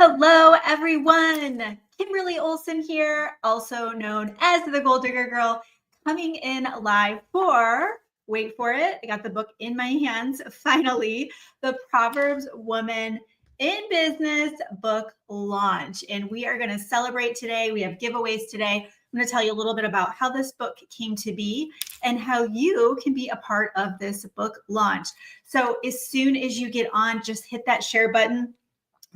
Hello, everyone. Kimberly Olson here, also known as the Gold Digger Girl, coming in live for, wait for it, I got the book in my hands, finally, the Proverbs Woman in Business book launch. And we are going to celebrate today. We have giveaways today. I'm going to tell you a little bit about how this book came to be and how you can be a part of this book launch. So as soon as you get on, just hit that share button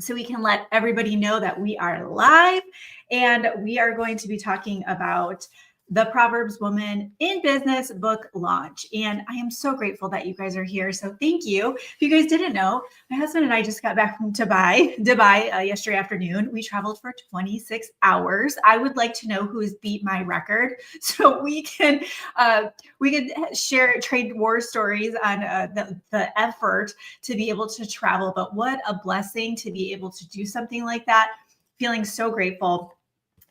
so we can let everybody know that we are live, and we are going to be talking about the Proverbs Woman in Business book launch. And I am so grateful that you guys are here. So thank you. If you guys didn't know, my husband and I just got back from Dubai yesterday afternoon. We traveled for 26 hours. I would like to know who has beat my record so we can trade war stories on the effort to be able to travel. But what a blessing to be able to do something like that. Feeling so grateful.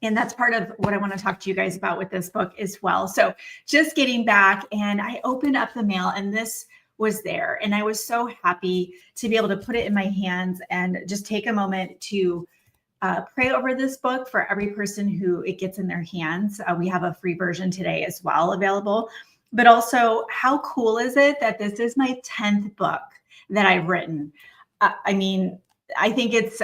And that's part of what I want to talk to you guys about with this book as well. So just getting back, and I opened up the mail and this was there. And I was so happy to be able to put it in my hands and just take a moment to pray over this book for every person who it gets in their hands. We have a free version today as well available. But also, how cool is it that this is my 10th book that I've written? I mean, I think it's...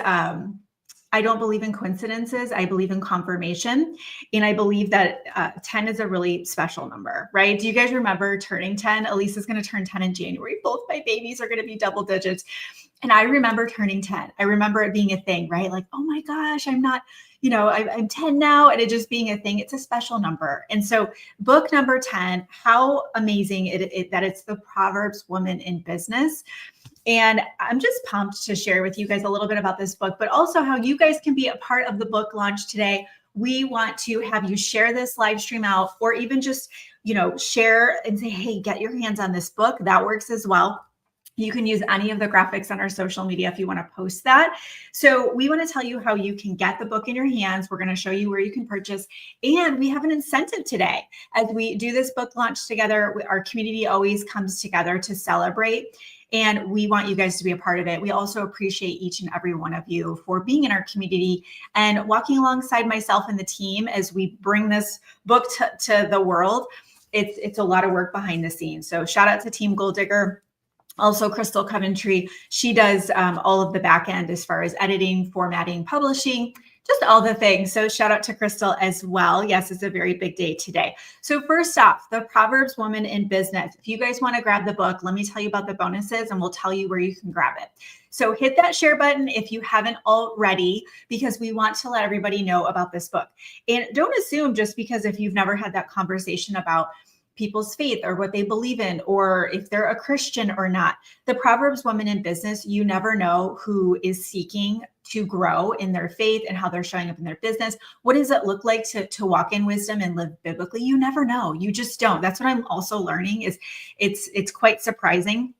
I don't believe in coincidences. I believe in confirmation. And I believe that 10 is a really special number, right? Do you guys remember turning 10? Elise is going to turn 10 in January. Both my babies are going to be double digits. And I remember turning 10. I remember it being a thing, right? Like, oh my gosh, I'm 10 now. And it just being a thing. It's a special number. And so book number 10, how amazing that it's the Proverbs Woman in Business. And I'm just pumped to share with you guys a little bit about this book, but also how you guys can be a part of the book launch today. We want to have you share this live stream out, or even just, share and say, hey, get your hands on this book. That works as well. You can use any of the graphics on our social media if you want to post that. So we want to tell you how you can get the book in your hands. We're going to show you where you can purchase. And we have an incentive today. As we do this book launch together, our community always comes together to celebrate. And we want you guys to be a part of it. We also appreciate each and every one of you for being in our community and walking alongside myself and the team as we bring this book to the world. It's a lot of work behind the scenes. So shout out to Team Gold Digger. Also, Crystal Coventry, she does all of the back end as far as editing, formatting, publishing, just all the things. So shout out to Crystal as well. Yes, it's a very big day today. So first off, the Proverbs Woman in Business. If you guys want to grab the book, let me tell you about the bonuses and we'll tell you where you can grab it. So hit that share button if you haven't already, because we want to let everybody know about this book. And don't assume just because if you've never had that conversation about people's faith or what they believe in, or if they're a Christian or not. The Proverbs Woman in Business, you never know who is seeking to grow in their faith and how they're showing up in their business. What does it look like to walk in wisdom and live biblically? You never know. You just don't. That's what I'm also learning is it's quite surprising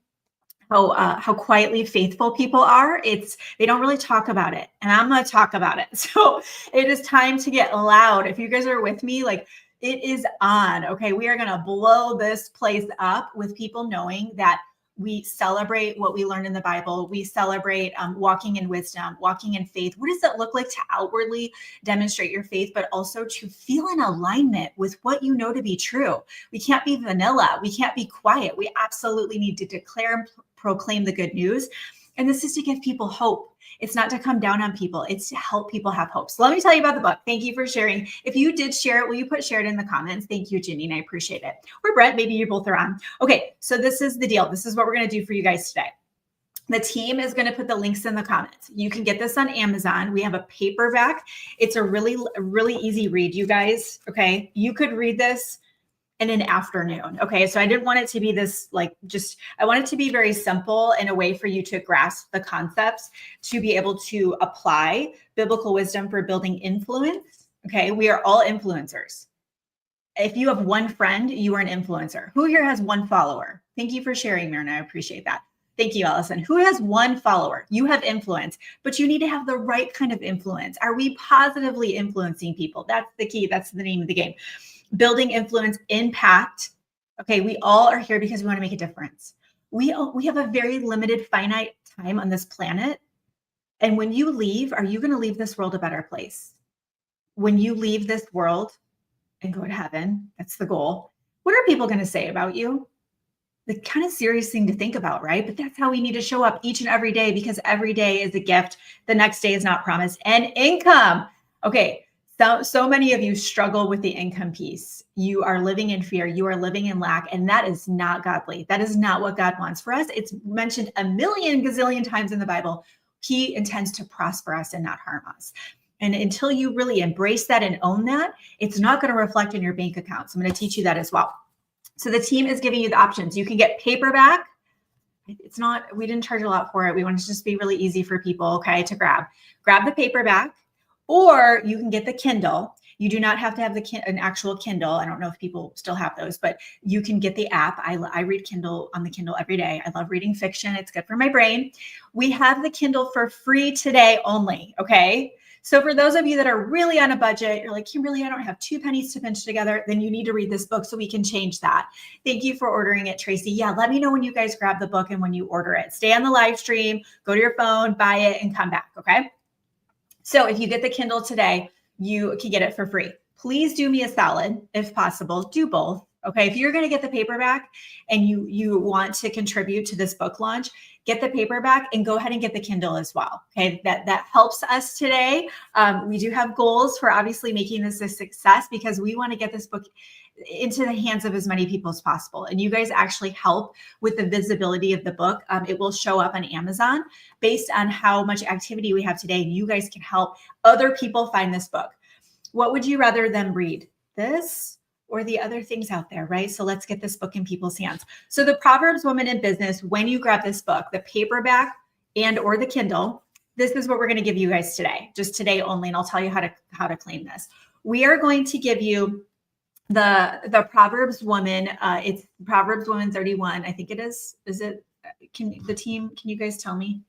how quietly faithful people are. They don't really talk about it, and I'm going to talk about it. So it is time to get loud. If you guys are with me, like, it is on. Okay, we are going to blow this place up with people knowing that we celebrate what we learned in the Bible. We celebrate walking in wisdom, walking in faith. What does it look like to outwardly demonstrate your faith, but also to feel in alignment with what you know to be true? We can't be vanilla. We can't be quiet. We absolutely need to declare and proclaim the good news. And this is to give people hope. It's not to come down on people. It's to help people have hope. So let me tell you about the book. Thank you for sharing. If you did share it, will you share it in the comments? Thank you, Janine. I appreciate it. Or Brett, maybe you both are on. Okay, so this is the deal. This is what we're going to do for you guys today. The team is going to put the links in the comments. You can get this on Amazon. We have a paperback. It's a really, really easy read, you guys. Okay, you could read this in an afternoon. Okay. So I didn't want it to be this, I want it to be very simple in a way for you to grasp the concepts, to be able to apply biblical wisdom for building influence. Okay. We are all influencers. If you have one friend, you are an influencer. Who here has one follower? Thank you for sharing, Myrna. I appreciate that. Thank you, Allison. Who has one follower? You have influence, but you need to have the right kind of influence. Are we positively influencing people? That's the key. That's the name of the game. Building influence, impact. Okay, we all are here because we want to make a difference. We have a very limited, finite time on this planet. And when you leave, are you going to leave this world a better place? When you leave this world and go to heaven, that's the goal. What are people going to say about you? The kind of serious thing to think about, right? But that's how we need to show up each and every day, because every day is a gift. The next day is not promised. And income. Okay. So many of you struggle with the income piece. You are living in fear. You are living in lack. And that is not godly. That is not what God wants for us. It's mentioned a million gazillion times in the Bible. He intends to prosper us and not harm us. And until you really embrace that and own that, it's not going to reflect in your bank account. So I'm going to teach you that as well. So the team is giving you the options. You can get paperback. It's not, we didn't charge a lot for it. We want to just be really easy for people, okay, to grab the paperback, or you can get the Kindle. You do not have to have an actual Kindle. I don't know if people still have those, but you can get the app. I read Kindle on the Kindle every day. I love reading fiction. It's good for my brain. We have the Kindle for free today only, okay? So for those of you that are really on a budget, you're like, Kimberly, I don't have 2 pennies to pinch together, then you need to read this book so we can change that. Thank you for ordering it, Tracy. Yeah, let me know when you guys grab the book and when you order it. Stay on the live stream, go to your phone, buy it, and come back, okay? So if you get the Kindle today, you can get it for free. Please do me a solid, if possible, do both. Okay, if you're going to get the paperback and you want to contribute to this book launch, get the paperback and go ahead and get the Kindle as well. Okay, that helps us today. We do have goals for obviously making this a success, because we want to get this book into the hands of as many people as possible. And you guys actually help with the visibility of the book. It will show up on Amazon based on how much activity we have today. You guys can help other people find this book. What would you rather them read? This or the other things out there, right? So let's get this book in people's hands. So the Proverbs Woman in Business, when you grab this book, the paperback and or the Kindle, this is what we're going to give you guys today, just today only. And I'll tell you how to claim this. We are going to give you the Proverbs Woman. It's Proverbs Woman 31. I think it is. Is it? Can you guys tell me?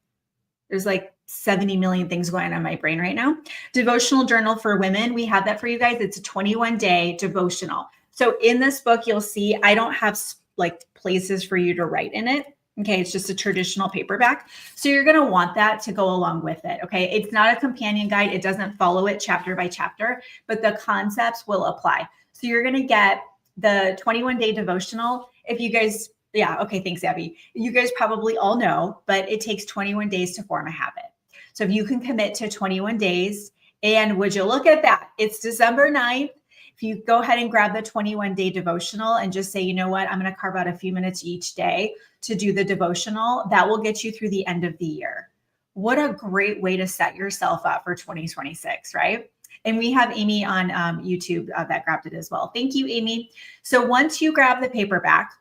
There's like 70 million things going on in my brain right now. Devotional journal for women. We have that for you guys. It's a 21-day devotional. So in this book, you'll see I don't have like places for you to write in it. Okay, it's just a traditional paperback. So you're going to want that to go along with it. Okay, it's not a companion guide. It doesn't follow it chapter by chapter, but the concepts will apply. So you're going to get the 21-day devotional. If you guys, yeah, okay, thanks, Abby. You guys probably all know, but it takes 21 days to form a habit. So if you can commit to 21 days, and would you look at that? It's December 9th. If you go ahead and grab the 21-day devotional and just say, you know what, I'm going to carve out a few minutes each day to do the devotional, that will get you through the end of the year. What a great way to set yourself up for 2026, right? And we have Amy on YouTube that grabbed it as well. Thank you, Amy. So once you grab the paperback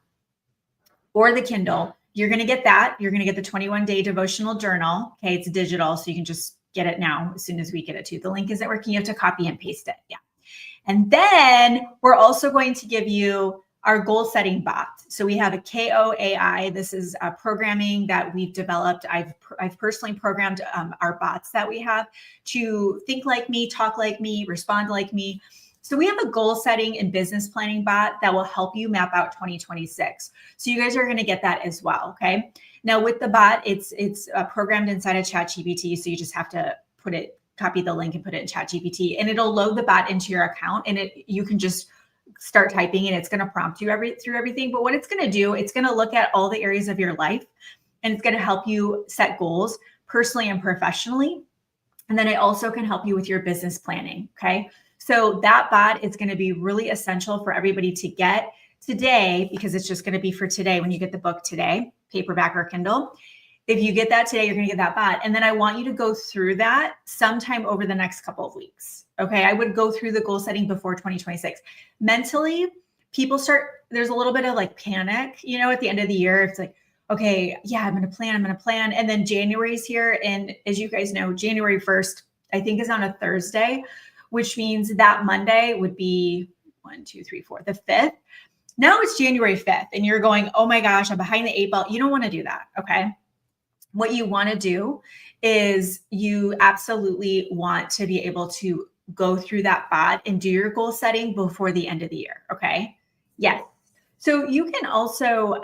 or the Kindle, you're going to get that. You're going to get the 21-day devotional journal. Okay, it's digital, so you can just get it now as soon as we get it to you. The link isn't working. You have to copy and paste it. Yeah. And then we're also going to give you our goal setting bot. So we have a KOAI. This is programming that we've developed. I've personally programmed our bots that we have to think like me, talk like me, respond like me. So we have a goal setting and business planning bot that will help you map out 2026. So you guys are going to get that as well. Okay. Now with the bot, it's programmed inside of ChatGPT. So you just have to copy the link and put it in ChatGPT, and it'll load the bot into your account, and you can just start typing, and it's going to prompt you through everything. But what it's going to do, it's going to look at all the areas of your life, and it's going to help you set goals personally and professionally. And then it also can help you with your business planning. Okay. So that bot is going to be really essential for everybody to get today, because it's just going to be for today when you get the book today, paperback or Kindle. If you get that today, you're going to get that bot. And then I want you to go through that sometime over the next couple of weeks. Okay. I would go through the goal setting before 2026. Mentally, there's a little bit of like panic, at the end of the year. It's like, okay, yeah, I'm going to plan. And then January's here. And as you guys know, January 1st, I think is on a Thursday, which means that Monday would be the 5th. Now it's January 5th and you're going, oh my gosh, I'm behind the 8 ball. You don't want to do that. Okay. What you want to do is you absolutely want to be able to go through that bot and do your goal setting before the end of the year. Okay. Yes. So you can also,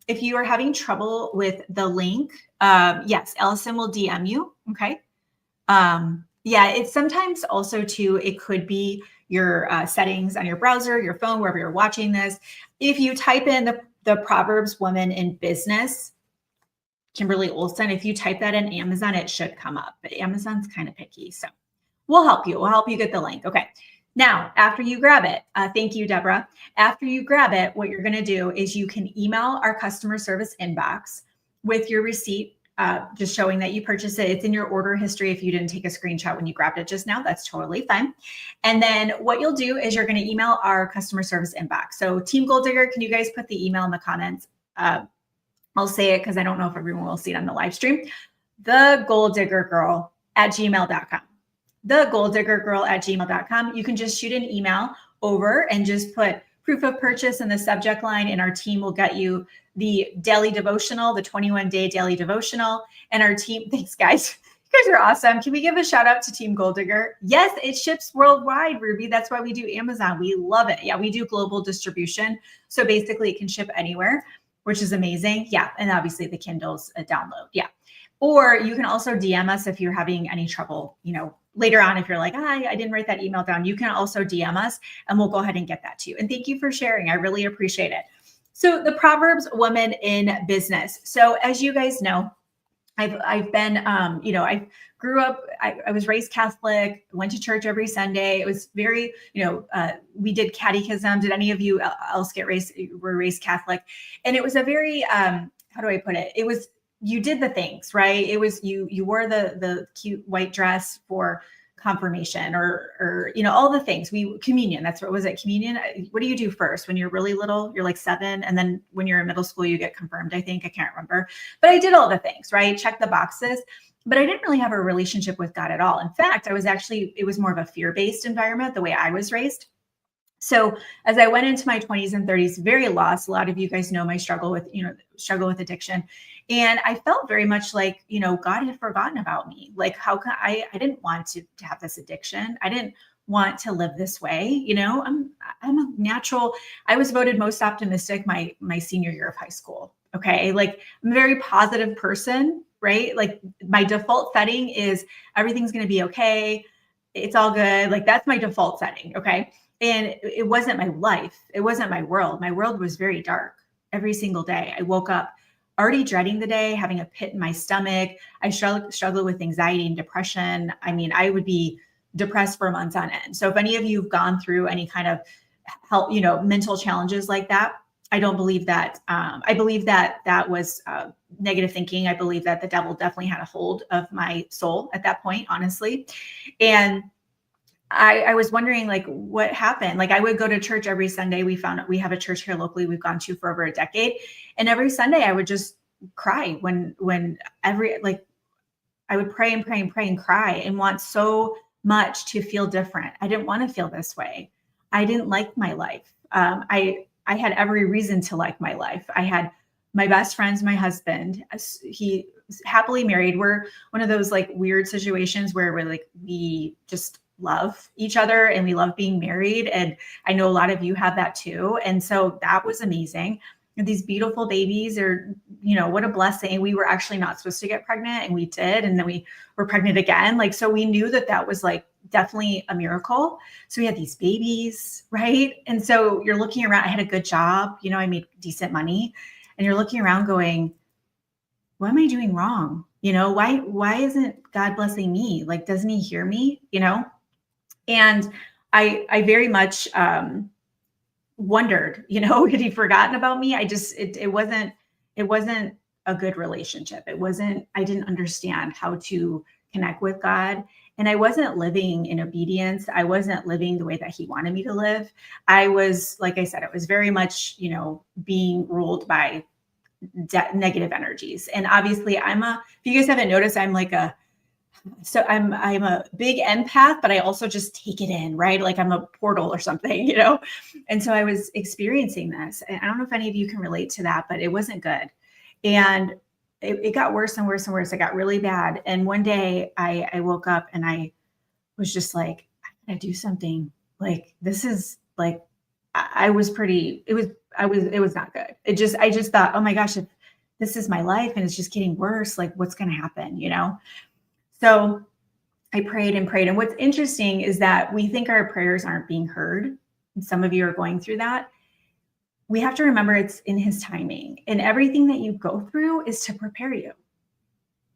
if you are having trouble with the link, yes, Allison will DM you. Okay. Yeah, it's sometimes also too, it could be your settings on your browser, your phone, wherever you're watching this. If you type in the Proverbs Woman in Business, Kimberly Olson, if you type that in Amazon, it should come up, but Amazon's kind of picky. So we'll help you. We'll help you get the link. Okay. Now, after you grab it, thank you, Deborah. After you grab it, what you're going to do is you can email our customer service inbox with your receipt, just showing that you purchased it. It's in your order history. If you didn't take a screenshot when you grabbed it just now, that's totally fine. And then what you'll do is you're going to email our customer service inbox. So Team Gold Digger, can you guys put the email in the comments? I'll say it because I don't know if everyone will see it on the live stream. thegoldiggergirl@gmail.com. thegoldiggergirl@gmail.com. You can just shoot an email over and just put proof of purchase in the subject line, and our team will get you the daily devotional, the 21-day daily devotional. And our team, thanks guys. You guys are awesome. Can we give a shout out to Team Gold Digger? Yes, it ships worldwide, Ruby. That's why we do Amazon. We love it. Yeah, we do global distribution. So basically it can ship anywhere, which is amazing. Yeah. And obviously the Kindle's a download. Yeah. Or you can also DM us if you're having any trouble, later on, if you're like, I didn't write that email down, you can also DM us and we'll go ahead and get that to you. And thank you for sharing. I really appreciate it. So the Proverbs Woman in Business. So as you guys know, I've been, I grew up, I was raised Catholic, went to church every Sunday. It was very, we did catechism. Did any of you else were raised Catholic? And it was a very, how do I put it? It was, you did the things, right? It was, you wore the cute white dress for confirmation or all the things. Communion, that's what was it? Communion. What do you do first when you're really little? You're like 7. And then when you're in middle school, you get confirmed, I think. I can't remember, but I did all the things, right? Check the boxes, but I didn't really have a relationship with God at all. In fact, it was more of a fear-based environment, the way I was raised. So as I went into my 20s and 30s, very lost. A lot of you guys know my struggle with addiction. And I felt very much like, God had forgotten about me. Like, how can I didn't want to have this addiction. I didn't want to live this way. I'm a natural, I was voted most optimistic my senior year of high school. Okay. Like, I'm a very positive person, right? Like, my default setting is everything's going to be okay. It's all good. Like, that's my default setting. Okay. And it wasn't my life. It wasn't my world. My world was very dark every single day. I woke up already dreading the day, having a pit in my stomach. I struggled with anxiety and depression. I mean, I would be depressed for months on end. So if any of you have gone through any kind of help, mental challenges like that, I don't believe that. I believe that was negative thinking. I believe that the devil definitely had a hold of my soul at that point, honestly. And I was wondering, like, what happened? Like, I would go to church every Sunday. We have a church here locally we've gone to for over a decade. And every Sunday I would just cry when I would pray and pray and pray and cry and want so much to feel different. I didn't want to feel this way. I didn't like my life. I had every reason to like my life. I had my best friend's my husband. He happily married. We're one of those like weird situations where we just love each other and we love being married. And I know a lot of you have that too. And so that was amazing. And these beautiful babies are, what a blessing. We were actually not supposed to get pregnant and we did. And then we were pregnant again. So we knew that was definitely a miracle. So we had these babies, right? And so you're looking around, I had a good job, I made decent money, and you're looking around going, what am I doing wrong? Why isn't God blessing me? Like, doesn't he hear me? And I very much wondered, had he forgotten about me? It wasn't a good relationship. I didn't understand how to connect with God. And I wasn't living in obedience. I wasn't living the way that he wanted me to live. I was, like I said, it was very much, being ruled by negative energies. And obviously if you guys haven't noticed, I'm a big empath, but I also just take it in, right? Like I'm a portal or something, And so I was experiencing this. And I don't know if any of you can relate to that, but it wasn't good. And it got worse and worse and worse. It got really bad. And one day I woke up and I was just like, I gotta do something. Like, this is like, I it was not good. I just thought, oh my gosh, if this is my life and it's just getting worse, like what's going to happen, you know? So I prayed and prayed. And what's interesting is that we think our prayers aren't being heard. And some of you are going through that. We have to remember it's in his timing, and everything that you go through is to prepare you,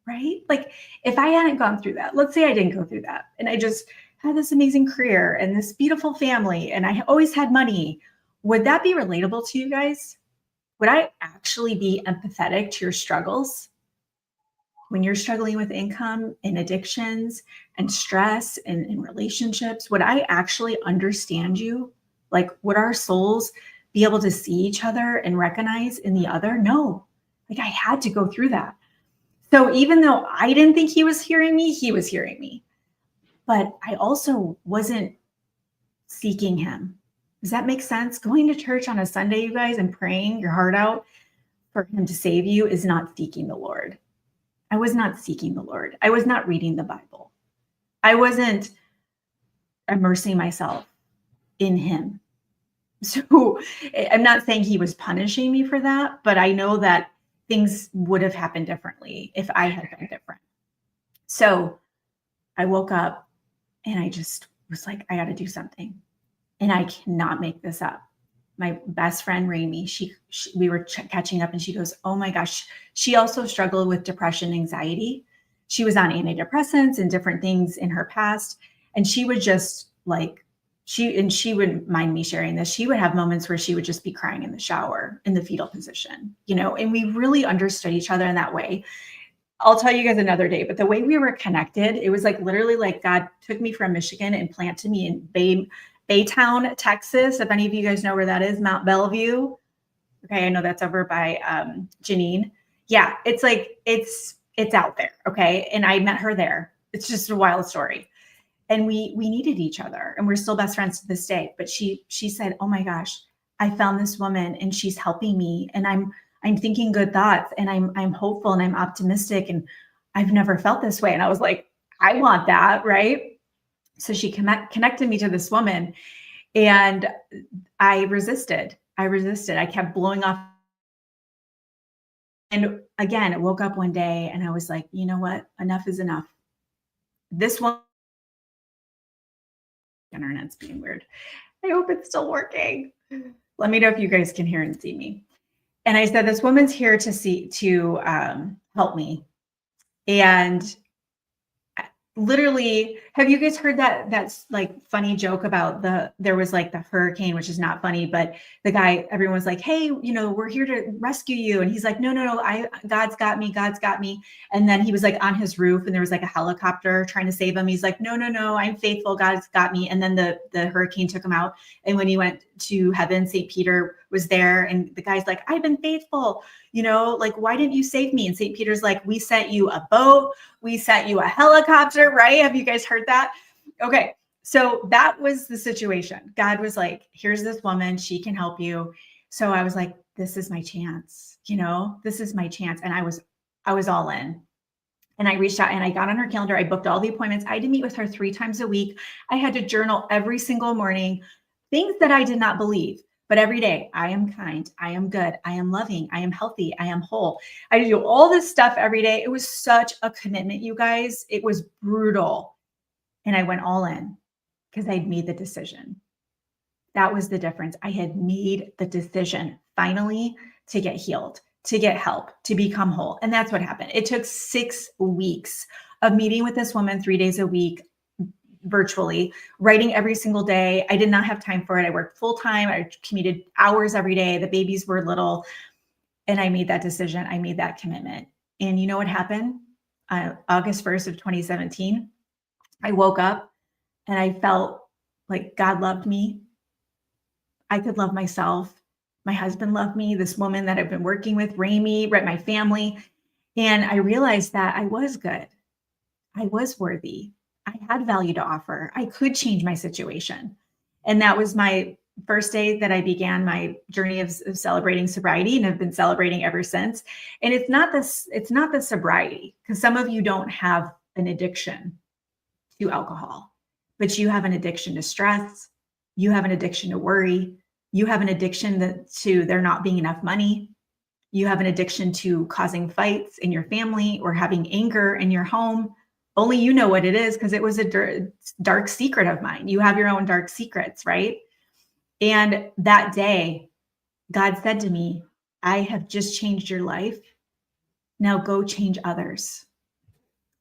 right? Like if I hadn't gone through that, let's say I didn't go through that and I just had this amazing career and this beautiful family and I always had money, would that be relatable to you guys? Would I actually be empathetic to your struggles? When you're struggling with income and addictions and stress and relationships, would I actually understand you? Like, would our souls be able to see each other and recognize in the other? No, like I had to go through that. So even though I didn't think he was hearing me, he was hearing me. But I also wasn't seeking him. Does that make sense? Going to church on a Sunday, you guys, and praying your heart out for him to save you is not seeking the Lord. I was not seeking the Lord. I was not reading the Bible. I wasn't immersing myself in him. So I'm not saying he was punishing me for that, but I know that things would have happened differently if I had been different. So I woke up and I just was like, I got to do something. And I cannot make this up. My best friend, Rami, we were catching up and she goes, oh my gosh, she also struggled with depression, anxiety. She was on antidepressants and different things in her past. And she would just like, she wouldn't mind me sharing this. She would have moments where she would just be crying in the shower in the fetal position, you know, and we really understood each other in that way. I'll tell you guys another day, but the way we were connected, it was like literally like God took me from Michigan and planted me in Baytown, Texas. If any of you guys know where that is, Mount Bellevue. Okay, I know that's over by Janine. Yeah, it's like it's out there. Okay, and I met her there. It's just a wild story, and we needed each other, and we're still best friends to this day. But she said, "Oh my gosh, I found this woman, and she's helping me, and I'm thinking good thoughts, and I'm hopeful, and I'm optimistic, and I've never felt this way." And I was like, "I want that, right?" So she connected me to this woman, and I resisted. I kept blowing off. And again, I woke up one day and I was like, you know what? Enough is enough. This one, internet's being weird. I hope it's still working. Let me know if you guys can hear and see me. And I said, this woman's here to help me. And literally, have you guys heard that's like funny joke about there was like the hurricane, which is not funny, but the guy, everyone was like, hey, you know, we're here to rescue you. And he's like, no, God's got me. And then he was like on his roof and there was like a helicopter trying to save him. He's like, no, I'm faithful. God's got me. And then the hurricane took him out. And when he went to heaven, St. Peter was there. And the guy's like, I've been faithful, you know, like, why didn't you save me? And St. Peter's like, we sent you a boat. We sent you a helicopter, right? Have you guys heard that? Okay. So that was the situation. God was like, here's this woman. She can help you. So I was like, this is my chance, you know, this is my chance. And I was all in. And I reached out and I got on her calendar. I booked all the appointments. I had to meet with her 3 times a week. I had to journal every single morning, things that I did not believe. But every day, I am kind, I am good, I am loving, I am healthy, I am whole. I do all this stuff every day. It was such a commitment, you guys. It was brutal. And I went all in because I'd made the decision. That was the difference. I had made the decision finally to get healed, to get help, to become whole. And that's what happened. It took 6 weeks of meeting with this woman 3 days a week, virtually, writing every single day. I did not have time for it. I worked full time. I commuted hours every day. The babies were little. And I made that decision. I made that commitment. And you know what happened? August 1st of 2017, I woke up and I felt like God loved me. I could love myself. My husband loved me. This woman that I've been working with, Rami, my family. And I realized that I was good. I was worthy. I had value to offer. I could change my situation. And that was my first day that I began my journey of celebrating sobriety, and have been celebrating ever since. And it's not the sobriety, because some of you don't have an addiction to alcohol, but you have an addiction to stress. You have an addiction to worry. You have an addiction to there not being enough money. You have an addiction to causing fights in your family or having anger in your home. Only you know what it is because it was a dark secret of mine. You have your own dark secrets, right? And that day, God said to me, I have just changed your life. Now go change others.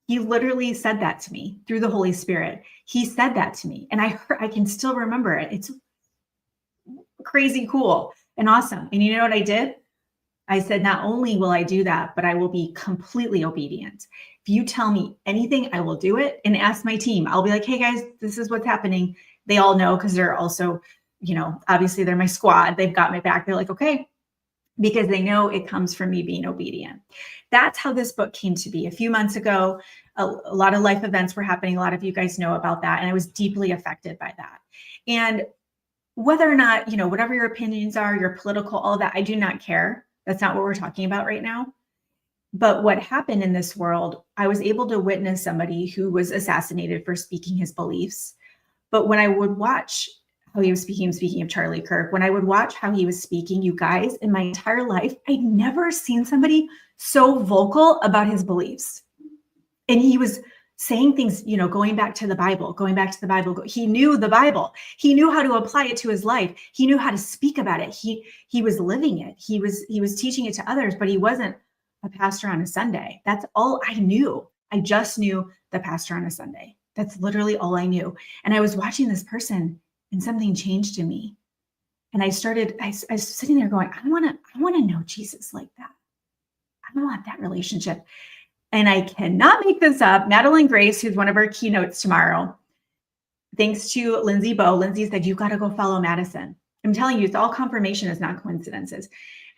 He literally said that to me through the Holy Spirit. He said that to me. And I can still remember it. It's crazy cool and awesome. And you know what I did? I said, not only will I do that, but I will be completely obedient. If you tell me anything, I will do it. And ask my team. I'll be like, hey guys, this is what's happening. They all know because they're also, obviously they're my squad. They've got my back. They're like, okay, because they know it comes from me being obedient. That's how this book came to be. A few months ago, a lot of life events were happening. A lot of you guys know about that. And I was deeply affected by that. And whether or not, whatever your opinions are, your political, all that, I do not care. That's not what we're talking about right now. But what happened in this world, I was able to witness somebody who was assassinated for speaking his beliefs. But when I would watch how he was speaking of Charlie Kirk, when I would watch how he was speaking, you guys, in my entire life, I'd never seen somebody so vocal about his beliefs. And he was saying things, going back to the Bible. He knew the Bible. He knew how to apply it to his life. He knew how to speak about it. He was living it. He was teaching it to others, but he wasn't a pastor on a Sunday. That's all I knew. I just knew the pastor on a Sunday. That's literally all I knew. And I was watching this person and something changed in me. And I was sitting there going, I want to know Jesus like that. I want that relationship. And I cannot make this up. Madeline Grace, who's one of our keynotes tomorrow, thanks to Lindsay Bowe, Lindsay said, you got to go follow Madison. I'm telling you, it's all confirmation. It's not coincidences.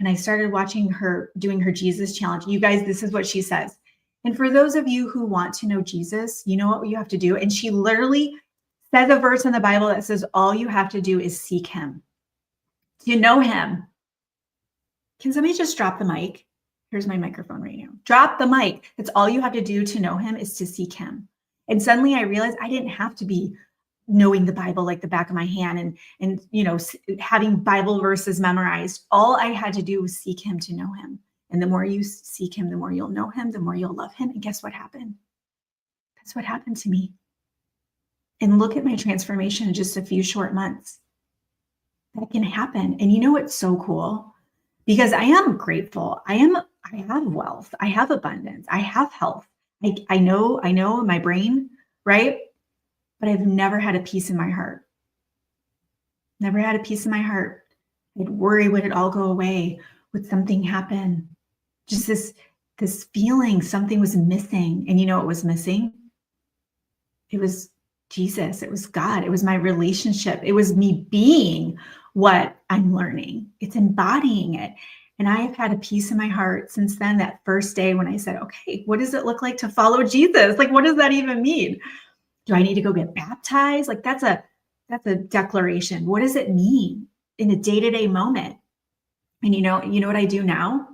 And I started watching her doing her Jesus challenge. You guys, this is what she says. And for those of you who want to know Jesus, you know what you have to do. And she literally says a verse in the Bible that says, all you have to do is seek him. You know him. Can somebody just drop the mic? Here's my microphone right now. Drop the mic. That's all you have to do to know him is to seek him. And suddenly I realized I didn't have to be knowing the Bible like the back of my hand and having Bible verses memorized. All I had to do was seek him to know him. And the more you seek him, the more you'll know him, the more you'll love him. And guess what happened? That's what happened to me. And look at my transformation in just a few short months. That can happen. And you know what's so cool? Because I am grateful. I have wealth. I have abundance. I have health. I know in my brain, right? But I've never had a peace in my heart. Never had a peace in my heart. I'd worry, would it all go away? Would something happen? Just this feeling something was missing. And you know what was missing? It was Jesus. It was God. It was my relationship. It was me being what I'm learning. It's embodying it. And I have had a peace in my heart since then, that first day when I said, okay, what does it look like to follow Jesus? Like, what does that even mean? Do I need to go get baptized? Like, that's a declaration. What does it mean in a day-to-day moment? And you know what I do now?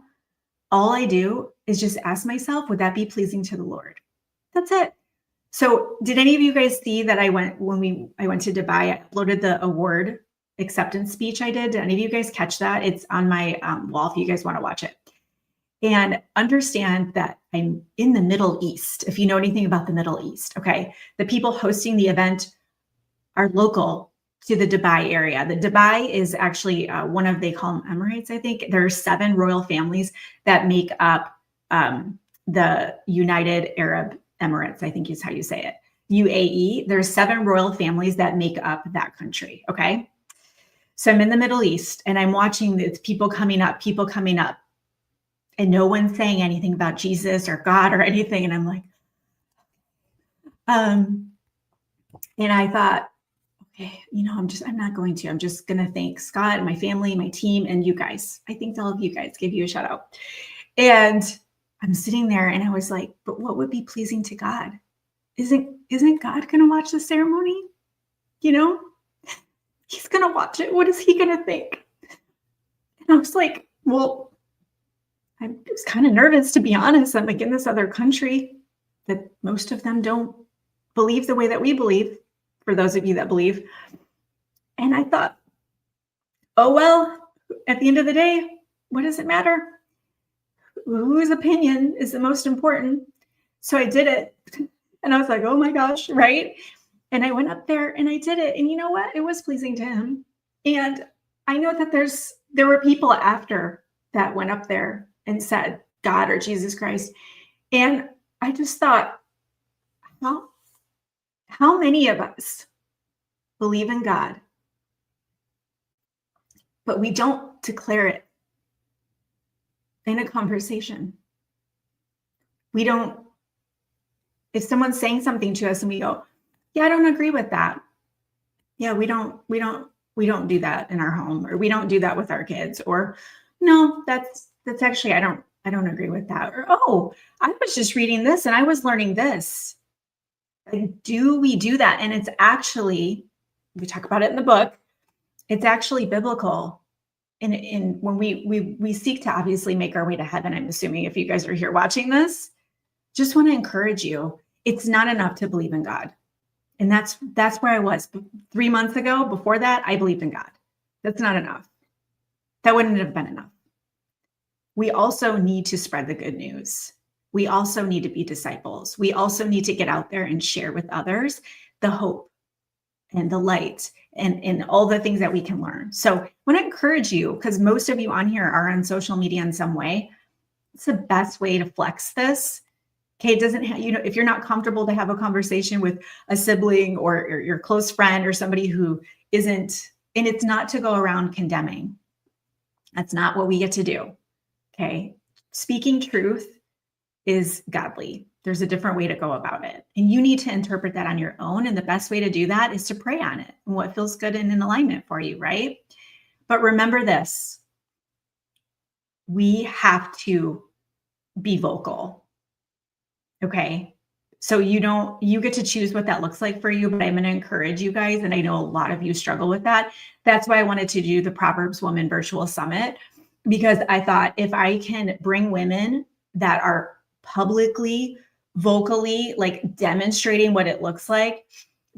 All I do is just ask myself, would that be pleasing to the Lord? That's it. So did any of you guys see that I went to Dubai, I uploaded the award acceptance speech I did? Did any of you guys catch that? It's on my wall if you guys want to watch it. And understand that I'm in the Middle East. If you know anything about the Middle East, okay? The people hosting the event are local to the Dubai area. The Dubai is actually one of, they call them Emirates, I think. There are 7 royal families that make up the United Arab Emirates, I think is how you say it. UAE. There's 7 royal families that make up that country, okay? So I'm in the Middle East and I'm watching the people coming up. And no one's saying anything about Jesus or God or anything. And I'm like, and I thought, okay, I'm not going to. I'm just going to thank Scott, my family, my team, and you guys. I think all of you guys gave you a shout out. And I'm sitting there and I was like, but what would be pleasing to God? Isn't God going to watch the ceremony? He's going to watch it. What is he going to think? And I was like, well, I was kind of nervous, to be honest. I'm like in this other country that most of them don't believe the way that we believe, for those of you that believe. And I thought, oh, well, at the end of the day, what does it matter? Whose opinion is the most important? So I did it. And I was like, oh my gosh, right? And I went up there and I did it. And you know what? It was pleasing to him. And I know that there were people after that went up there and said God or Jesus Christ. And I just thought, well, how many of us believe in God, but we don't declare it in a conversation? We don't, if someone's saying something to us and we go, yeah, I don't agree with that. Yeah, we don't do that in our home, or we don't do that with our kids, or no, that's actually, I don't agree with that. Or, oh, I was just reading this and I was learning this. Like, do we do that? And it's actually, we talk about it in the book, it's actually biblical. And when we seek to obviously make our way to heaven, I'm assuming if you guys are here watching this, just want to encourage you, it's not enough to believe in God. And that's where I was 3 months ago. Before that, I believed in God. That's not enough. That wouldn't have been enough. We also need to spread the good news. We also need to be disciples. We also need to get out there and share with others the hope and the light and all the things that we can learn. So I want to encourage you, because most of you on here are on social media in some way. It's the best way to flex this. Okay, it doesn't have, if you're not comfortable to have a conversation with a sibling or your close friend or somebody who isn't, and it's not to go around condemning. That's not what we get to do. Okay, speaking truth is godly. There's a different way to go about it. And you need to interpret that on your own. And the best way to do that is to pray on it and what feels good and in alignment for you, right? But remember this, we have to be vocal. Okay. So you get to choose what that looks like for you, but I'm going to encourage you guys. And I know a lot of you struggle with that. That's why I wanted to do the Proverbs Women Virtual Summit, because I thought if I can bring women that are publicly, vocally, like demonstrating what it looks like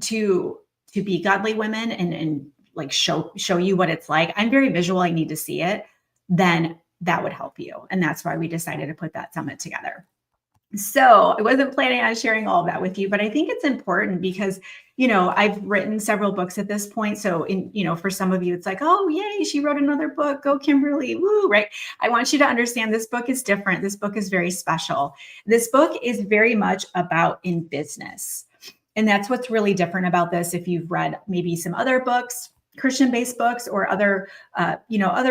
to be godly women and like show you what it's like. I'm very visual. I need to see it. Then that would help you. And that's why we decided to put that summit together. So I wasn't planning on sharing all of that with you, but I think it's important because, I've written several books at this point. So for some of you, it's like, oh, yay, she wrote another book. Go Kimberly. Woo, right? I want you to understand this book is different. This book is very special. This book is very much about in business. And that's what's really different about this. If you've read maybe some other books, Christian-based books or other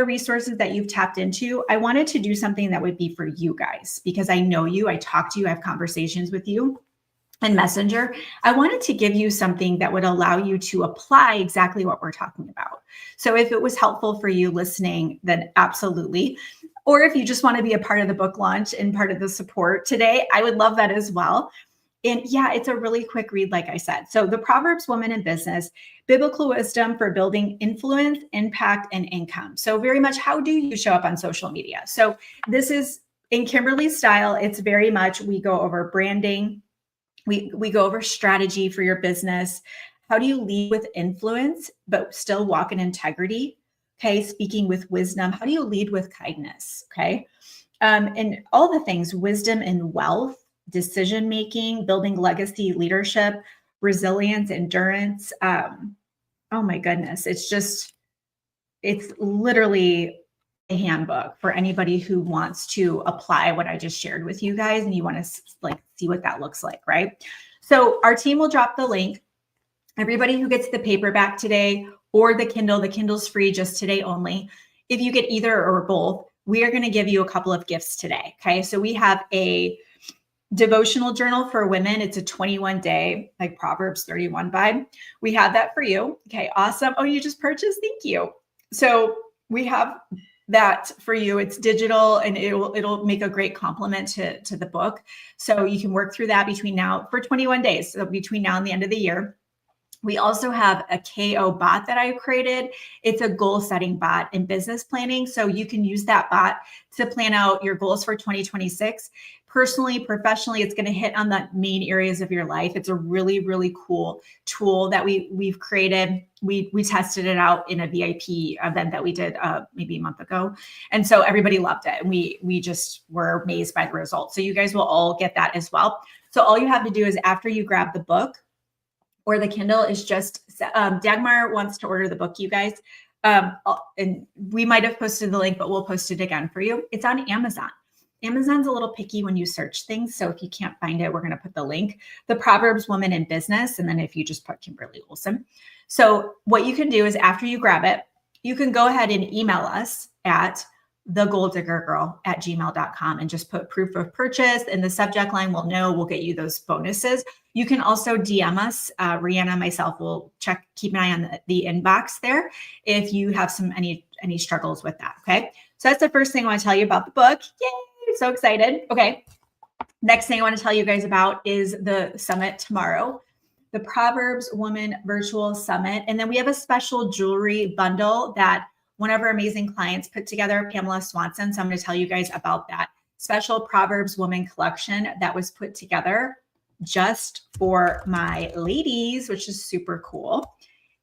resources that you've tapped into, I wanted to do something that would be for you guys because I know you, I talk to you, I have conversations with you and Messenger. I wanted to give you something that would allow you to apply exactly what we're talking about. So if it was helpful for you listening, then absolutely. Or if you just want to be a part of the book launch and part of the support today, I would love that as well. And yeah, it's a really quick read, like I said. So the Proverbs Woman in Business, Biblical Wisdom for Building Influence, Impact, and Income. So very much, how do you show up on social media? So this is in Kimberly's style. It's very much, we go over branding. We go over strategy for your business. How do you lead with influence, but still walk in integrity? Okay, speaking with wisdom. How do you lead with kindness? Okay, and all the things, wisdom and wealth, decision-making, building legacy, leadership, resilience, endurance. Oh my goodness. It's literally a handbook for anybody who wants to apply what I just shared with you guys and you want to see what that looks like, right? So our team will drop the link. Everybody who gets the paperback today or the Kindle's free just today only. If you get either or both, we are going to give you a couple of gifts today. Okay. So we have a devotional journal for women. It's a 21-day, like Proverbs 31 vibe. We have that for you. Okay, awesome. Oh, you just purchased? Thank you. So we have that for you. It's digital and it'll make a great complement to the book. So you can work through that between now for 21 days. So between now and the end of the year. We also have a KO bot that I created. It's a goal setting bot in business planning. So you can use that bot to plan out your goals for 2026. personally, professionally. It's going to hit on the main areas of your life. It's a really, really cool tool that we've created. We tested it out in a VIP event that we did maybe a month ago. And so everybody loved it. And we just were amazed by the results. So you guys will all get that as well. So all you have to do is after you grab the book or the Kindle is just, Dagmar wants to order the book, you guys. And we might have posted the link, but we'll post it again for you. It's on Amazon. Amazon's a little picky when you search things. So if you can't find it, we're going to put the link, The Proverbs Woman in Business. And then if you just put Kimberly Olson. So what you can do is after you grab it, you can go ahead and email us at thegolddiggergirl@gmail.com and just put proof of purchase in the subject line. We'll know, we'll get you those bonuses. You can also DM us. Rihanna and myself will keep an eye on the inbox there if you have any struggles with that. Okay. So that's the first thing I want to tell you about the book. Yay. So excited. Okay. Next thing I want to tell you guys about is the summit tomorrow, the Proverbs Woman Virtual Summit. And then we have a special jewelry bundle that one of our amazing clients put together, Pamela Swanson. So I'm going to tell you guys about that special Proverbs Woman collection that was put together just for my ladies, which is super cool.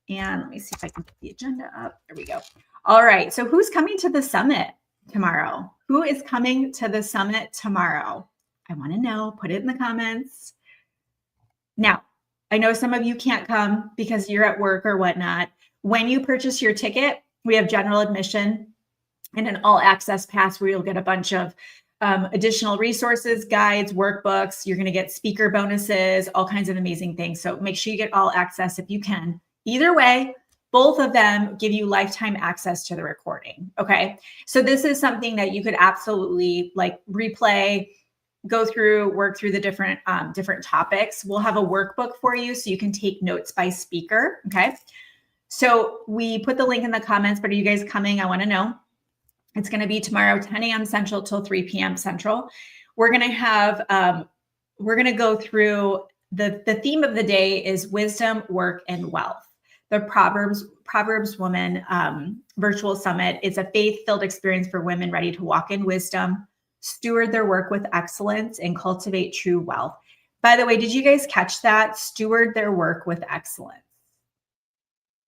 And let me see if I can put the agenda up. There we go. All right. So who's coming to the summit tomorrow? Who is coming to the summit tomorrow? I want to know. Put it in the comments. Now, I know some of you can't come because you're at work or whatnot. When you purchase your ticket, we have general admission and an all access pass where you'll get a bunch of additional resources, guides, workbooks. You're going to get speaker bonuses, all kinds of amazing things. So make sure you get all access if you can. Either way, both of them give you lifetime access to the recording. Okay. So this is something that you could absolutely like replay, go through, work through the different topics. We'll have a workbook for you so you can take notes by speaker. Okay. So we put the link in the comments, but are you guys coming? I want to know. It's going to be tomorrow, 10 a.m. Central till 3 p.m. Central. We're going to have, we're going to go through the theme of the day is wisdom, work, and wealth. The Proverbs Woman Virtual Summit is a faith-filled experience for women ready to walk in wisdom, steward their work with excellence, and cultivate true wealth. By the way, did you guys catch that? Steward their work with excellence.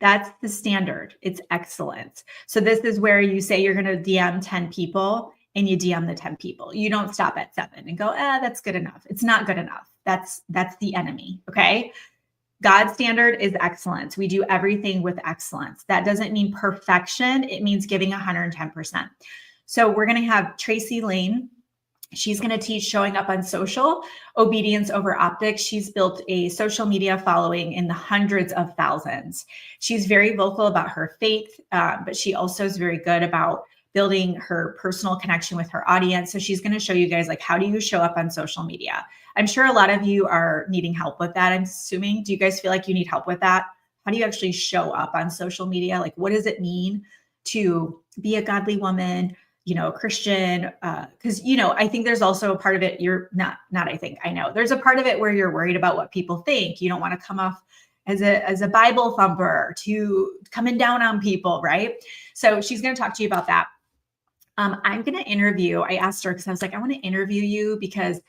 That's the standard. It's excellence. So this is where you say you're going to DM 10 people and you DM the 10 people. You don't stop at 7 and go, that's good enough. It's not good enough. That's the enemy. Okay. God's standard is excellence. We do everything with excellence. That doesn't mean perfection. It means giving 110%. So we're going to have Tracy Lane. She's going to teach showing up on social, obedience over optics. She's built a social media following in the hundreds of thousands. She's very vocal about her faith, but she also is very good about building her personal connection with her audience. So she's going to show you guys, like, how do you show up on social media? I'm sure a lot of you are needing help with that. I'm assuming. Do you guys feel like you need help with that? How do you actually show up on social media? Like, what does it mean to be a godly woman? A Christian, because, I think there's also a part of it. I know there's a part of it where you're worried about what people think. You don't want to come off as a Bible thumper to coming down on people. Right. So she's going to talk to you about that. I'm going to interview. I asked her because I was like, I want to interview you because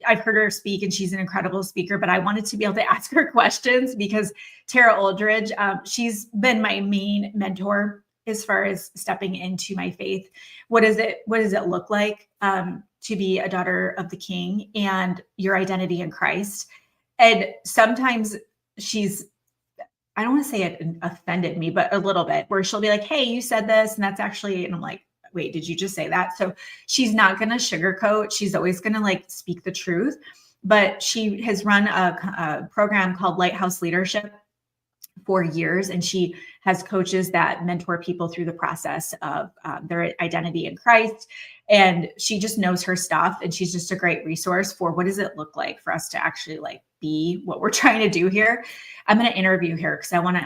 I've heard her speak and she's an incredible speaker, but I wanted to be able to ask her questions because Tara Aldridge, she's been my main mentor as far as stepping into my faith. What does it look like to be a daughter of the King and your identity in Christ? And sometimes I don't want to say it offended me, but a little bit, where she'll be like, hey, you said this, and that's actually, and I'm like, wait, did you just say that? So she's not going to sugarcoat. She's always going to speak the truth, but she has run a program called Lighthouse Leadership for years. And she has coaches that mentor people through the process of their identity in Christ. And she just knows her stuff. And she's just a great resource for what does it look like for us to actually be what we're trying to do here. I'm going to interview her because I want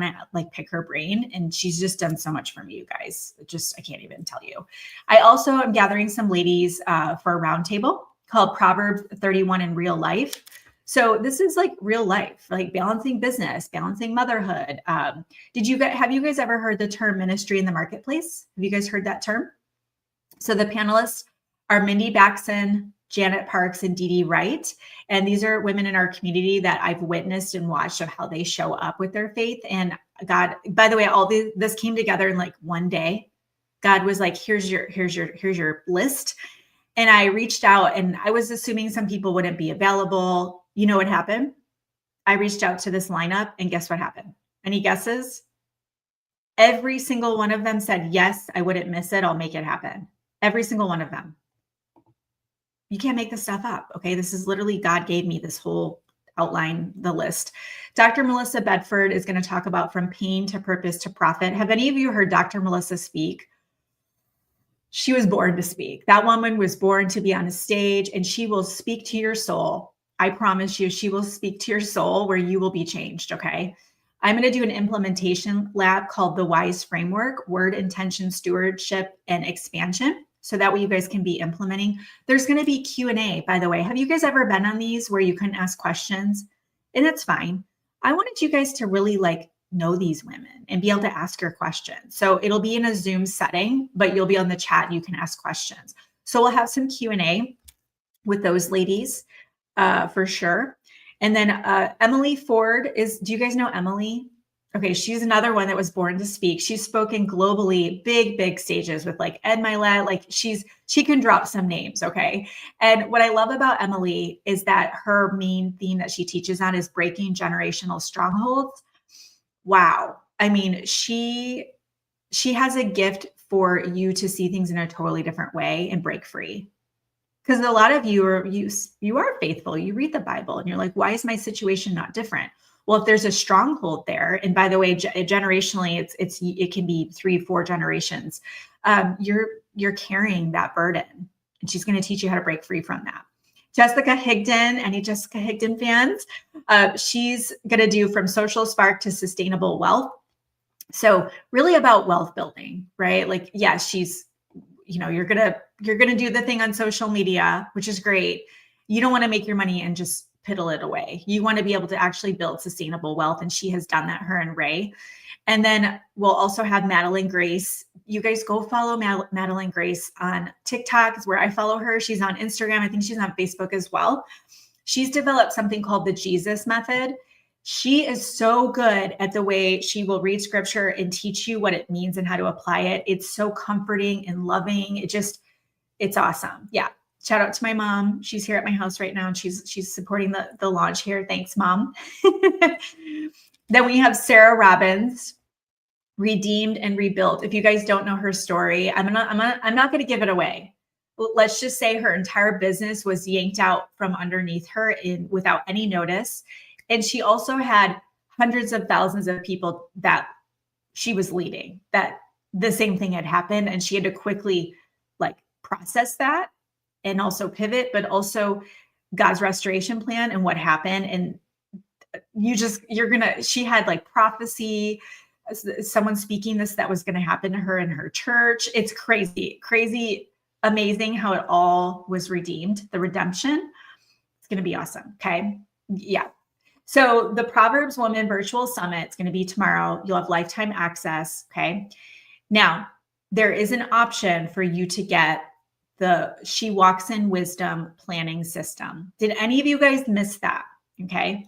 to pick her brain. And she's just done so much for me, you guys. I can't even tell you. I also am gathering some ladies for a roundtable called Proverbs 31 in Real Life. So this is real life, balancing business, balancing motherhood. Have you guys ever heard the term ministry in the marketplace? Have you guys heard that term? So the panelists are Mindy Baxson, Janet Parks, and Dee Dee Wright. And these are women in our community that I've witnessed and watched of how they show up with their faith. And God, by the way, this came together in like one day. God was like, here's your list. And I reached out, and I was assuming some people wouldn't be available. You know what happened? I reached out to this lineup, and guess what happened? Any guesses? Every single one of them said, yes, I wouldn't miss it. I'll make it happen. Every single one of them. You can't make this stuff up. Okay. This is literally, God gave me this whole outline, the list. Dr. Melissa Bedford is going to talk about from pain to purpose to profit. Have any of you heard Dr. Melissa speak? She was born to speak. That woman was born to be on a stage, and she will speak to your soul. I promise you, she will speak to your soul where you will be changed. Okay. I'm going to do an implementation lab called the WISE framework, word, intention, stewardship, and expansion. So that way you guys can be implementing. There's going to be Q&A, by the way. Have you guys ever been on these where you couldn't ask questions? And it's fine. I wanted you guys to really know these women and be able to ask your questions. So it'll be in a Zoom setting, but you'll be on the chat and you can ask questions. So we'll have some Q&A with those ladies for sure. And then Emily Ford do you guys know Emily? Okay, she's another one that was born to speak. She's spoken globally, big stages with Ed Milet. She can drop some names, okay? And what I love about Emily is that her main theme that she teaches on is breaking generational strongholds. Wow. I mean, she has a gift for you to see things in a totally different way and break free. Because a lot of you are faithful. You read the Bible and you're like, why is my situation not different? Well, if there's a stronghold there, and by the way, generationally, it can be 3-4 generations. You're carrying that burden, and she's going to teach you how to break free from that. Jessica Higdon, any Jessica Higdon fans? She's going to do from social spark to sustainable wealth. So really about wealth building, right? She's, you're going to do the thing on social media, which is great. You don't want to make your money and just piddle it away. You want to be able to actually build sustainable wealth. And she has done that, her and Ray. And then we'll also have Madeline Grace. You guys go follow Madeline Grace on TikTok is where I follow her. She's on Instagram. I think she's on Facebook as well. She's developed something called the Jesus method. She is so good at the way she will read scripture and teach you what it means and how to apply it. It's so comforting and loving. It's awesome. Yeah. Shout out to my mom. She's here at my house right now, and she's supporting the launch here. Thanks, Mom. Then we have Sarah Robbins, Redeemed and Rebuilt. If you guys don't know her story, I'm not going to give it away. Let's just say her entire business was yanked out from underneath her without any notice. And she also had hundreds of thousands of people that she was leading, that the same thing had happened. And she had to quickly process that and also pivot, but also God's restoration plan and what happened. And she had prophecy, someone speaking that was going to happen to her in her church. It's crazy, amazing how it all was redeemed, the redemption. It's going to be awesome. Okay. Yeah. So the Proverbs Woman Virtual Summit is going to be tomorrow. You'll have lifetime access. Okay. Now there is an option for you to get the She Walks in Wisdom planning system. Did any of you guys miss that? Okay.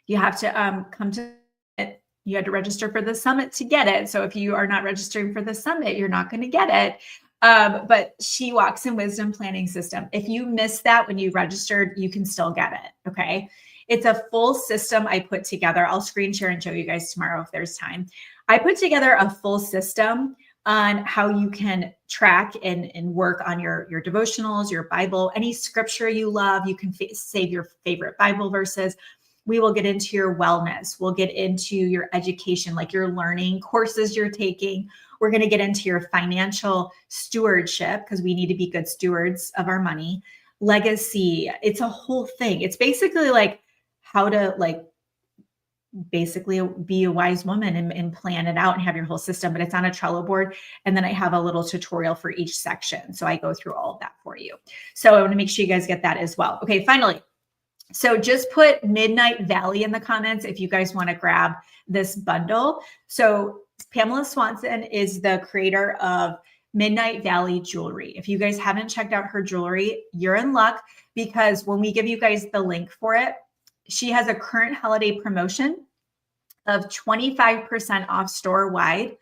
You have to come to it. You had to register for the summit to get it. So if you are not registering for the summit, you're not going to get it. But She Walks in Wisdom planning system. If you missed that when you registered, you can still get it. Okay. It's a full system I put together. I'll screen share and show you guys tomorrow if there's time. I put together a full system on how you can track and work on your devotionals, your Bible, any scripture you love. You can save your favorite Bible verses. We will get into your wellness. We'll get into your education, your learning courses you're taking. We're going to get into your financial stewardship because we need to be good stewards of our money. Legacy. It's a whole thing. It's basically how to basically be a wise woman and plan it out and have your whole system, but it's on a Trello board. And then I have a little tutorial for each section. So I go through all of that for you. So I want to make sure you guys get that as well. Okay, finally. So just put Midnight Valley in the comments if you guys want to grab this bundle. So Pamela Swanson is the creator of Midnight Valley Jewelry. If you guys haven't checked out her jewelry, you're in luck, because when we give you guys the link for it, she has a current holiday promotion of 25% off store wide.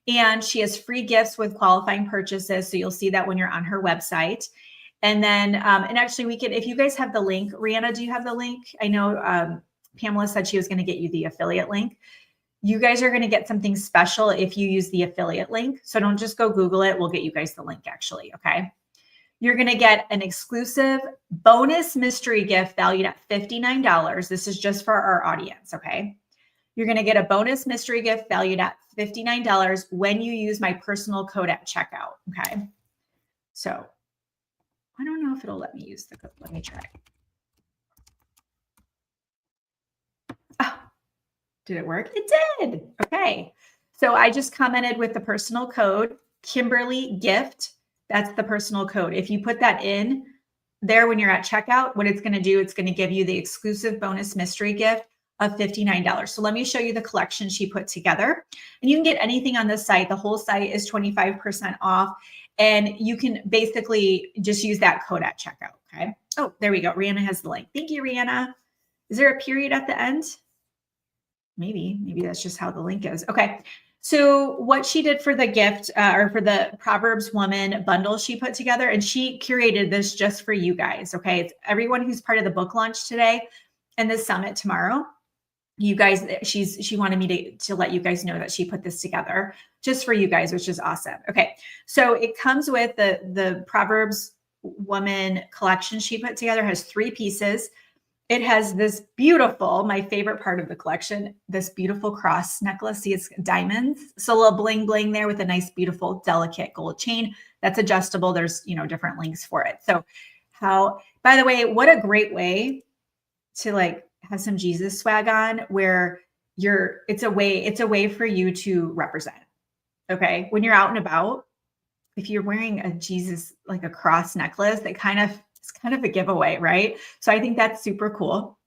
And she has free gifts with qualifying purchases. So you'll see that when you're on her website. And then, and actually we can, if you guys have the link, Rihanna, do you have the link? I know Pamela said she was going to get you the affiliate link. You guys are going to get something special if you use the affiliate link. So don't just go Google it. We'll get you guys the link actually. Okay. You're going to get an exclusive bonus mystery gift valued at $59. This is just for our audience. Okay. You're going to get a bonus mystery gift valued at $59 when you use my personal code at checkout. Okay. So I don't know if it'll let me use the code. Let me try. Oh, did it work? It did. Okay. So I just commented with the personal code, Kimberly Gift. That's the personal code. If you put that in there when you're at checkout, what it's going to do, it's going to give you the exclusive bonus mystery gift of $59. So let me show you the collection she put together. And you can get anything on this site. The whole site is 25% off. And you can basically just use that code at checkout. Okay. Oh, there we go. Rihanna has the link. Thank you, Rihanna. Is there a period at the end? Maybe that's just how the link is. Okay. So what she did for the gift or for the Proverbs Woman bundle she put together, and she curated this just for you guys. Okay. It's everyone who's part of the book launch today and the summit tomorrow. You guys, she wanted me to let you guys know that she put this together just for you guys, which is awesome. Okay. So it comes with the Proverbs Woman collection she put together, has 3 pieces. It has this beautiful, my favorite part of the collection, this beautiful cross necklace. See, it's diamonds. So a little bling bling there with a nice, beautiful, delicate gold chain that's adjustable. There's, different links for it. So by the way, what a great way to have some Jesus swag on, where it's a way for you to represent. Okay. When you're out and about, if you're wearing a Jesus, like a cross necklace, it's kind of a giveaway, right? So I think that's super cool.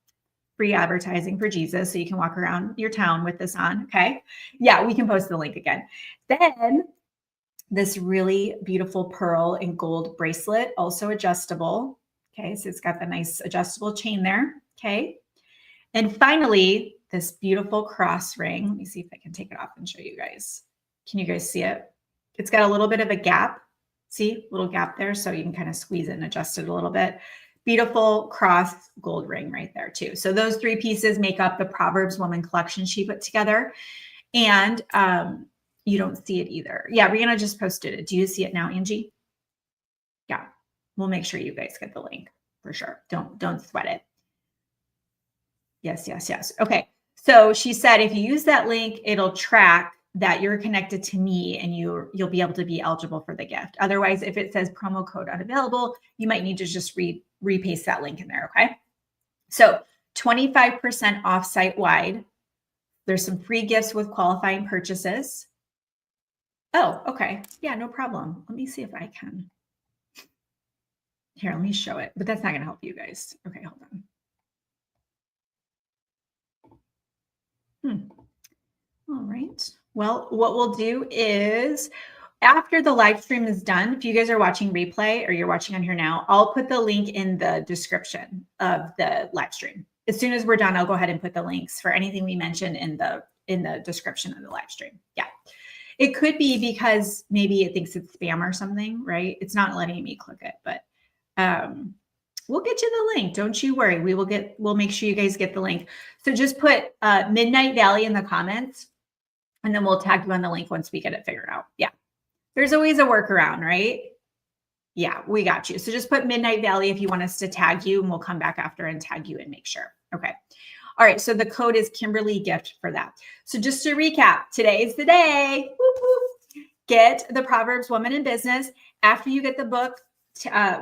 Free advertising for Jesus. So you can walk around your town with this on. Okay. Yeah. We can post the link again. Then this really beautiful pearl and gold bracelet, also adjustable. Okay. So it's got the nice adjustable chain there. Okay. And finally, this beautiful cross ring. Let me see if I can take it off and show you guys. Can you guys see it? It's got a little bit of a gap. See, little gap there. So you can kind of squeeze it and adjust it a little bit. Beautiful cross gold ring right there too. So those 3 pieces make up the Proverbs Woman collection she put together. And you don't see it either. Yeah, Rihanna just posted it. Do you see it now, Angie? Yeah, we'll make sure you guys get the link for sure. Don't sweat it. Yes. Okay. So she said, if you use that link, it'll track that you're connected to me and you'll be able to be eligible for the gift. Otherwise, if it says promo code unavailable, you might need to just repaste that link in there. Okay. So 25% off site wide. There's some free gifts with qualifying purchases. Oh, okay. Yeah, no problem. Let me see if I can. Here, let me show it, but that's not going to help you guys. Okay, hold on. All right. Well, what we'll do is after the live stream is done, if you guys are watching replay or you're watching on here now, I'll put the link in the description of the live stream. As soon as we're done, I'll go ahead and put the links for anything we mentioned in the description of the live stream. Yeah. It could be because maybe it thinks it's spam or something, right? It's not letting me click it, but we'll get you the link. Don't you worry. We'll make sure you guys get the link. So just put Midnight Valley in the comments, and then we'll tag you on the link once we get it figured out. Yeah. There's always a workaround, right? Yeah, we got you. So just put Midnight Valley if you want us to tag you, and we'll come back after and tag you and make sure. Okay. All right. So the code is Kimberly Gift for that. So just to recap, today's the day. Whoop, whoop. Get the Proverbs Woman in Business. After you get the book,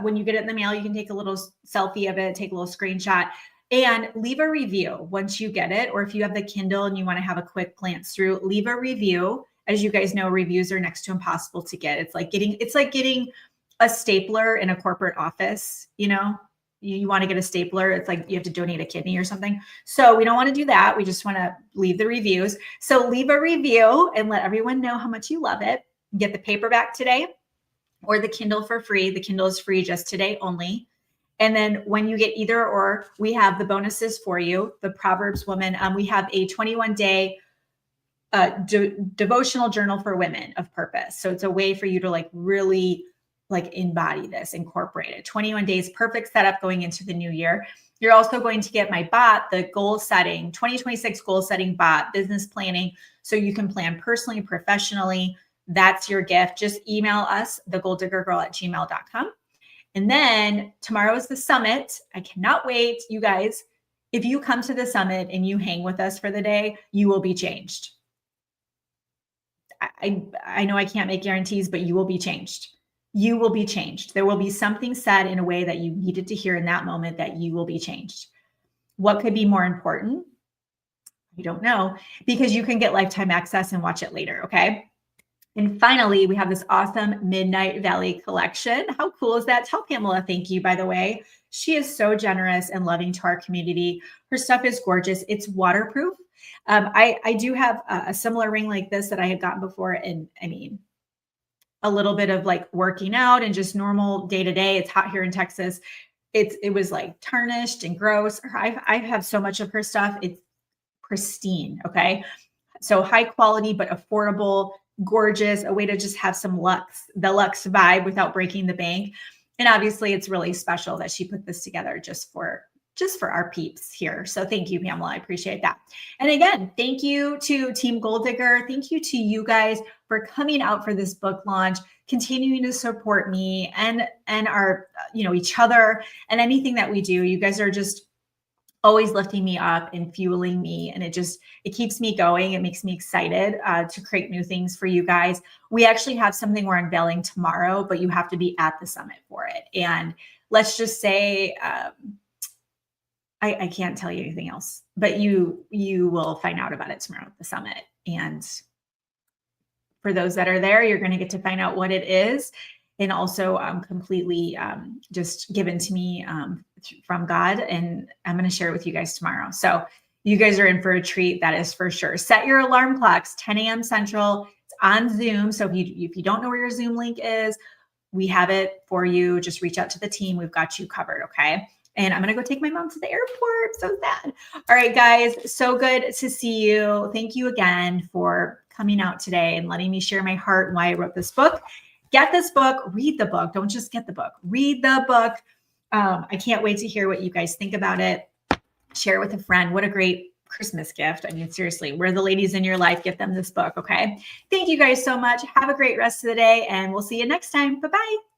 when you get it in the mail, you can take a little selfie of it, take a little screenshot, and leave a review once you get it. Or if you have the Kindle and you want to have a quick glance through, leave a review. As you guys know, reviews are next to impossible to get. It's like getting a stapler in a corporate office. You want to get a stapler. It's like you have to donate a kidney or something. So we don't want to do that. We just want to leave the reviews. So leave a review and let everyone know how much you love it. Get the paperback today. or the Kindle for free. The Kindle is free just today only. And then when you get either or, we have the bonuses for you. The Proverbs Woman, we have a 21-day devotional journal for women of purpose. So it's a way for you to like really like embody this, incorporate it. 21 days, perfect setup going into the new year. You're also going to get my bot, the goal setting, 2026 goal setting bot, business planning. So you can plan personally, professionally. That's your gift. Just email us, thegoaldiggergirl@gmail.com. And then tomorrow is the summit. I cannot wait. You guys, if you come to the summit and you hang with us for the day, you will be changed. I know I can't make guarantees, but you will be changed. You will be changed. There will be something said in a way that you needed to hear in that moment that you will be changed. What could be more important? I don't know, because you can get lifetime access and watch it later. Okay. And finally, we have this awesome Midnight Valley collection. How cool is that? Tell Pamela thank you, by the way. She is so generous and loving to our community. Her stuff is gorgeous. It's waterproof. I do have a similar ring like this that I had gotten before. And I mean, a little bit of like working out and just normal day to day. It's hot here in Texas. It was like tarnished and gross. I have so much of her stuff. It's pristine. Okay. So high quality, but affordable, gorgeous, a way to just have some the luxe vibe without breaking the bank. And obviously it's really special that she put this together just for our peeps here. So thank you, Pamela. I appreciate that. And again, thank you to Team Goal Digger. Thank you to you guys for coming out for this book launch, continuing to support me and our, each other and anything that we do. You guys are just always lifting me up and fueling me. And it keeps me going. It makes me excited to create new things for you guys. We actually have something we're unveiling tomorrow, but you have to be at the summit for it. And let's just say, I can't tell you anything else, but you will find out about it tomorrow at the summit. And for those that are there, you're going to get to find out what it is. And also completely just given to me from God. And I'm going to share it with you guys tomorrow. So you guys are in for a treat. That is for sure. Set your alarm clocks, 10 a.m. Central. It's on Zoom. So if you don't know where your Zoom link is, we have it for you. Just reach out to the team. We've got you covered. Okay. And I'm going to go take my mom to the airport. So sad. All right, guys. So good to see you. Thank you again for coming out today and letting me share my heart and why I wrote this book. Get this book, read the book. Don't just get the book, read the book. I can't wait to hear what you guys think about it. Share with a friend. What a great Christmas gift. I mean, seriously, we're the ladies in your life. Get them this book. Okay. Thank you guys so much. Have a great rest of the day and we'll see you next time. Bye-bye.